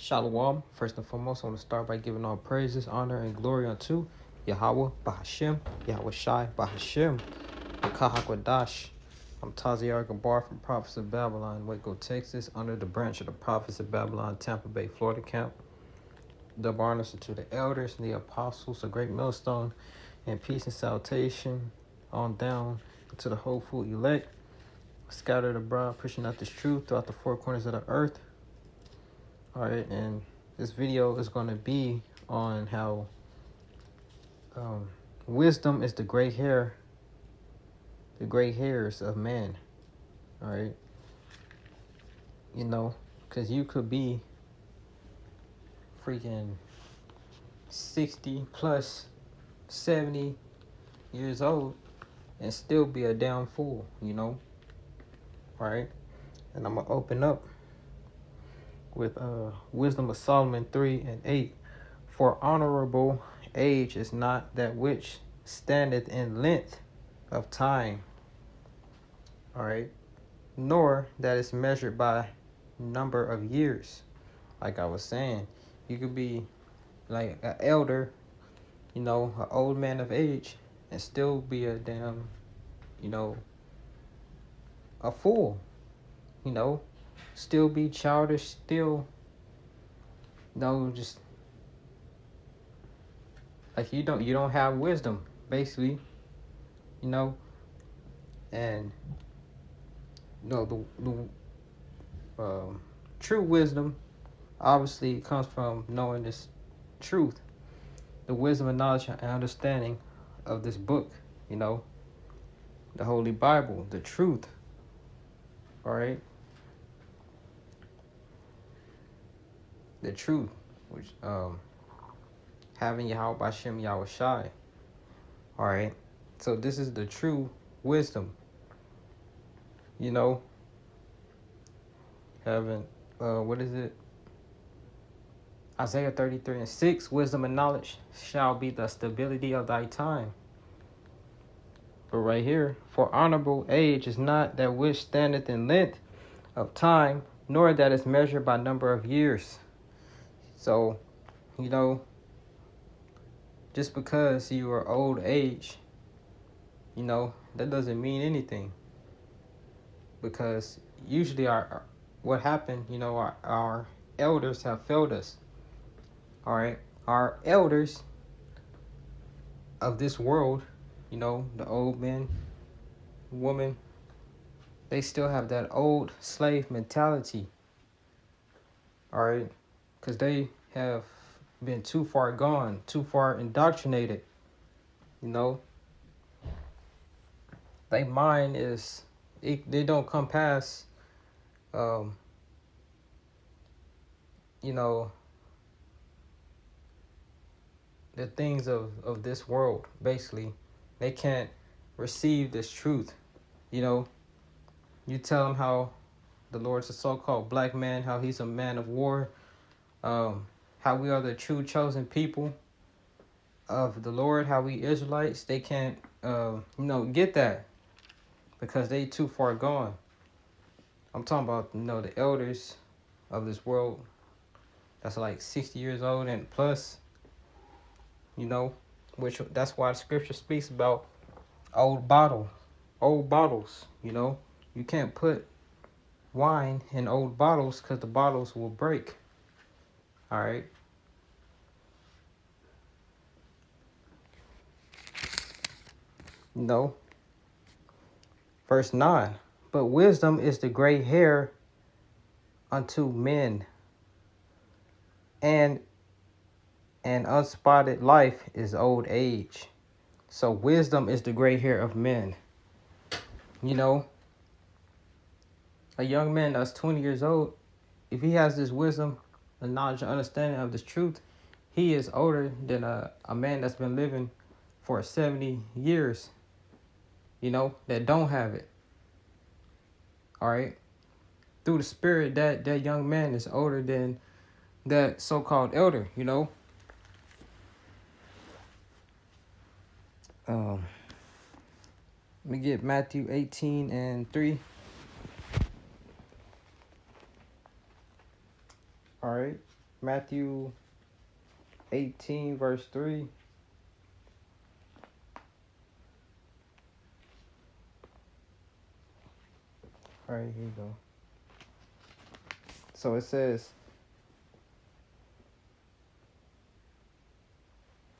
Shalom. First and foremost, I want to start by giving all praises, honor, and glory unto Yahweh Bahashem, Yahweh Shai Bahashem, Kahakwadash. I'm Taziar Gabar from Prophets of Babylon, Waco, Texas, under the branch of the Prophets of Babylon, Tampa Bay, Florida camp. Double honors to the elders and the apostles, a great millstone, and peace and salutation on down to the hopeful elect, scattered abroad, pushing out this truth throughout the four corners of the earth. All right, and this video is going to be on how wisdom is the gray hairs of man. All right, because you could be freaking 60 plus 70 years old and still be a damn fool, All right, and I'm going to open up with Wisdom of Solomon 3:8. For honorable age is not that which standeth in length of time, all right, nor that is measured by number of years. Like I was saying, you could be like an elder, an old man of age, and still be a damn, a fool, still be childish, still, just like you don't have wisdom, basically, and the true wisdom obviously comes from knowing this truth, the wisdom and knowledge and understanding of this book, the Holy Bible, the truth. All right, the truth, which having Yahweh Bashem Yahweh Shai. All right, so this is the true wisdom, having what is it, Isaiah 33:6, wisdom and knowledge shall be the stability of thy time. But right here, for honorable age is not that which standeth in length of time, nor that is measured by number of years. So, just because you are old age, that doesn't mean anything. Because usually what happened, our elders have failed us. All right, our elders of this world, the old men, women, they still have that old slave mentality. All right, because they have been too far gone, too far indoctrinated. Their mind they don't come past, the things of this world. Basically, they can't receive this truth. You tell them how the Lord's a so-called black man, how he's a man of war, how we are the true chosen people of the Lord, how we Israelites, they can't, get that because they too far gone. I'm talking about, the elders of this world that's like 60 years old and plus, which that's why the scripture speaks about old bottles. You can't put wine in old bottles because the bottles will break. All right. Verse 9. But wisdom is the gray hair unto men, and an unspotted life is old age. So wisdom is the gray hair of men. A young man that's 20 years old, if he has this wisdom, the knowledge and understanding of this truth, he is older than a man that's been living for 70 years, that don't have it. All right. Through the spirit, that young man is older than that so-called elder, Let me get Matthew 18:3. All right. Matthew 18, verse 3. All right, here you go. So it says,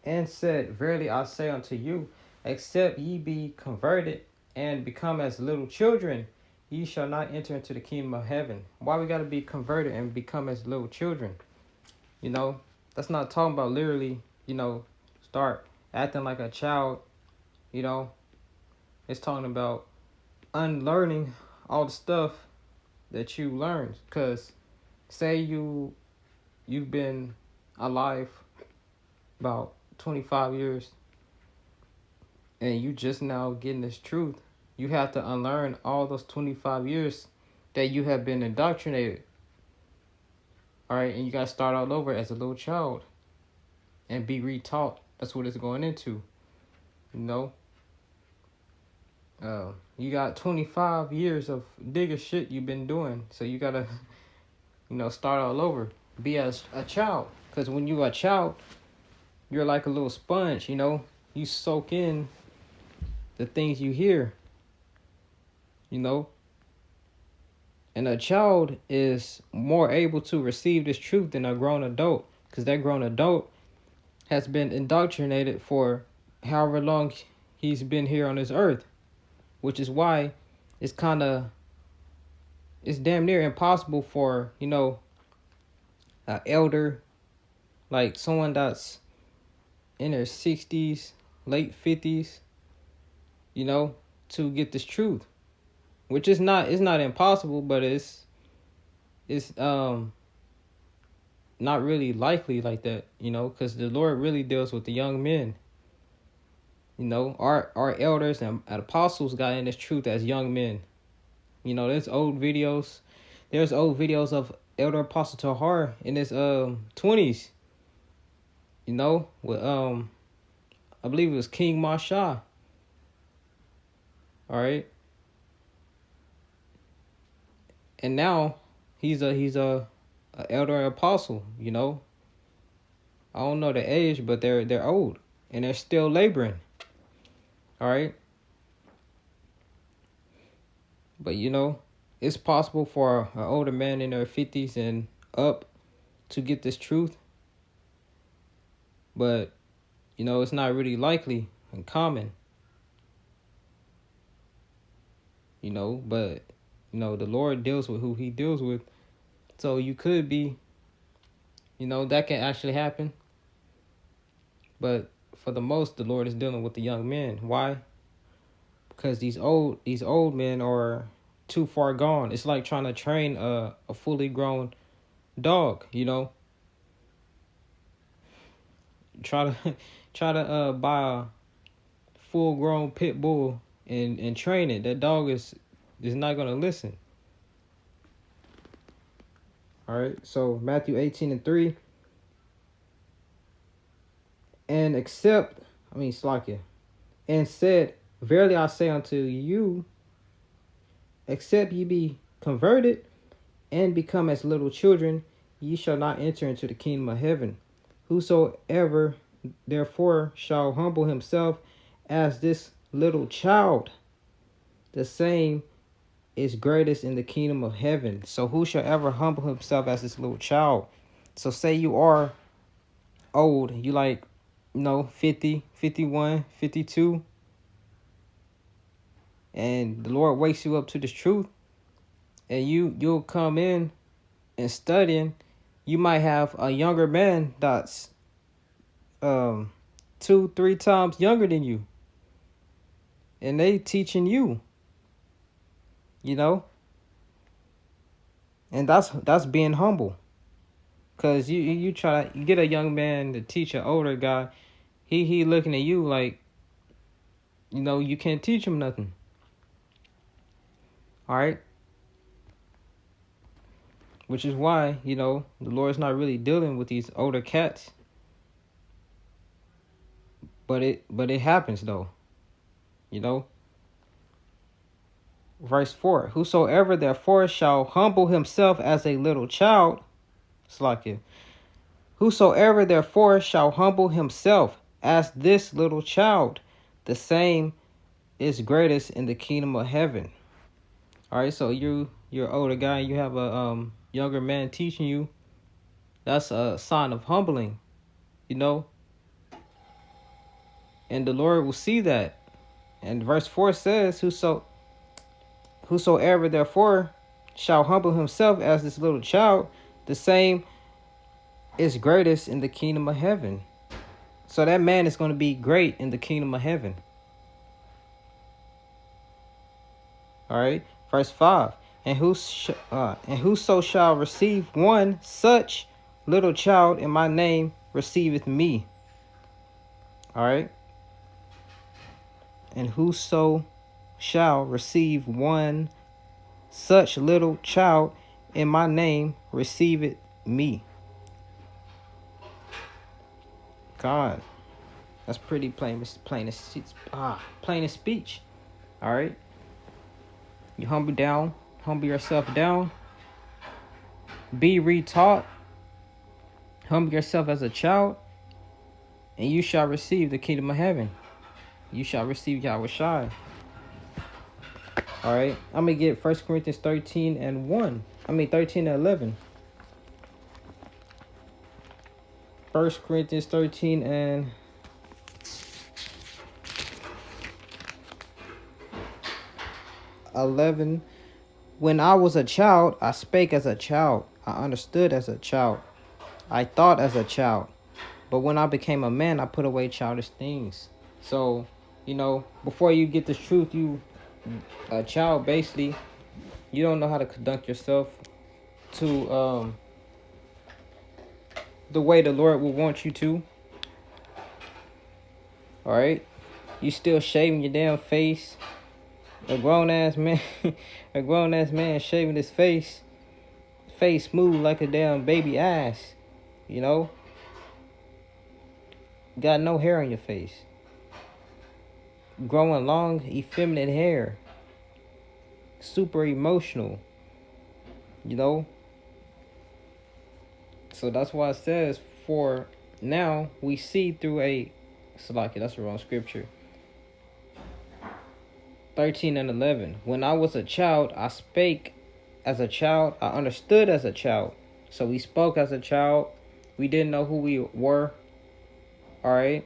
and said, verily I say unto you, except ye be converted and become as little children, ye shall not enter into the kingdom of heaven. Why we got to be converted and become as little children? You know, that's not talking about literally, start acting like a child, you know. It's talking about unlearning all the stuff that you learned. Because say you've been alive about 25 years and you just now getting this truth, you have to unlearn all those 25 years that you have been indoctrinated. All right, and you got to start all over as a little child and be retaught. That's what it's going into, you know. You got 25 years of digger shit you've been doing, so you got to, start all over. Be as a child, because when you're a child, you're like a little sponge, You soak in the things you hear, And a child is more able to receive this truth than a grown adult, because that grown adult has been indoctrinated for however long he's been here on this earth, which is why it's damn near impossible for, an elder, like someone that's in their 60s, late 50s, to get this truth, which it's not impossible, but it's not really likely like that, because the Lord really deals with the young men. Our elders and apostles got in this truth as young men. There's old videos of Elder Apostle Tahar in his 20s. With I believe it was King Masha. All right. And now he's a elder apostle, I don't know the age, but they're old and they're still laboring. All right. But it's possible for an older man in their 50s and up to get this truth. But it's not really likely and common. But the Lord deals with who he deals with. So you could be, that can actually happen. But for the most, the Lord is dealing with the young men. Why? Because these old men are too far gone. It's like trying to train a fully grown dog, Try to buy a full grown pit bull and train it. That dog is not gonna listen. All right, so Matthew 18:3. And Slakia, and said, verily I say unto you, except ye be converted and become as little children, ye shall not enter into the kingdom of heaven. Whosoever therefore shall humble himself as this little child, the same is greatest in the kingdom of heaven. So who shall ever humble himself as this little child? So say you are old, you 50, 51, 52, and the Lord wakes you up to this truth, and you'll come in and studying. You might have a younger man that's 2-3 times younger than you, and they teaching you, and that's being humble. Because you get a young man to teach an older guy, he looking at you like, you can't teach him nothing. All right? Which is why, the Lord's not really dealing with these older cats. But it happens though. Verse 4. Whosoever therefore shall humble himself as a little child, Slakia, Whosoever therefore shall humble himself as this little child, the same is greatest in the kingdom of heaven. All right, so you're older guy, you have a younger man teaching you. That's a sign of humbling, you know. And the Lord will see that. And verse 4 says, whosoever therefore shall humble himself as this little child, the same is greatest in the kingdom of heaven. So that man is going to be great in the kingdom of heaven. All right, verse 5. And whoso shall receive one such little child in my name receiveth me. All right. And whoso shall receive one such little child in my name receiveth me. God, that's pretty plain as speech. All right. You humble yourself down. Be retaught. Humble yourself as a child, and you shall receive the kingdom of heaven. You shall receive Yahushua. All right. I'm going to get 1 Corinthians 13 and 11. 1 Corinthians 13 and 11. When I was a child, I spake as a child. I understood as a child. I thought as a child. But when I became a man, I put away childish things. So, you know, before you get this truth, you a child, basically, you don't know how to conduct yourself to the way the Lord will want you to. All right, you still shaving your damn face. A grown ass man shaving his face smooth like a damn baby ass. You know, got no hair on your face. Growing long, effeminate hair. Super emotional. You know? So that's why it says, for now we see through a... Salaki, that's the wrong scripture. 13 and 11. When I was a child, I spake as a child. I understood as a child. So we spoke as a child. We didn't know who we were. All right?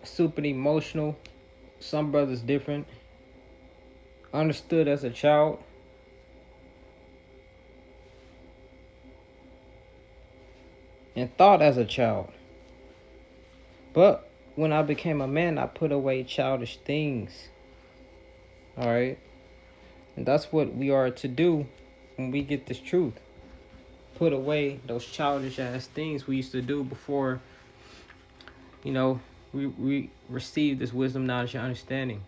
Super emotional. Some brothers different. Understood as a child. And thought as a child. But when I became a man, I put away childish things. All right? And that's what we are to do when we get this truth. Put away those childish ass things we used to do before, you know, we receive this wisdom, knowledge, and understanding.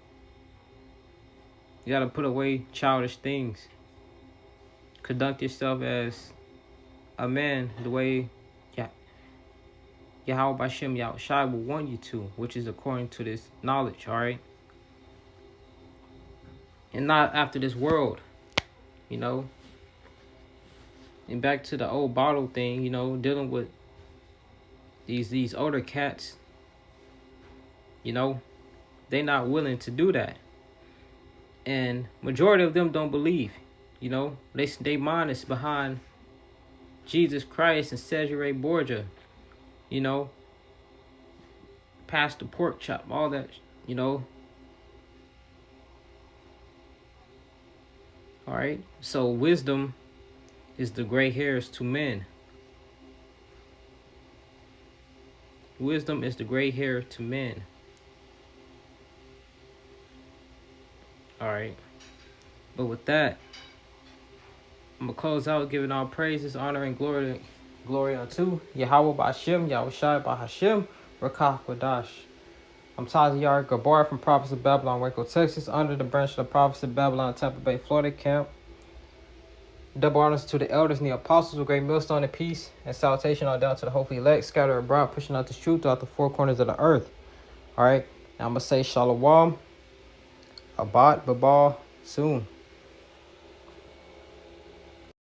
You got to put away childish things. Conduct yourself as a man the way Yahweh Bashem Yahushai will want you to, which is according to this knowledge, all right? And not after this world, you know? And back to the old bottle thing, you know, dealing with these older cats, you know, they're not willing to do that. And majority of them don't believe, you know. They mind is behind Jesus Christ and Cesare Borgia, you know, Pastor Pork Chop, all that, you know. All right. So wisdom is the gray hairs to men. Wisdom is the gray hair to men. All right. But with that, I'm going to close out giving all praises, honor, and glory unto Yahweh Ba'Shem, Yahushai Ba'Hashem, Rakah Kodash. I'm Taziyar Gabar from Prophets of Babylon, Waco, Texas, under the branch of the Prophets of Babylon, Tampa Bay, Florida camp. Double honors to the elders and the apostles with great millstone and peace, and salutation all down to the hopefully elect, scattered abroad, pushing out this truth throughout the four corners of the earth. All right, now I'm going to say Shalom, Abad, Babal, soon.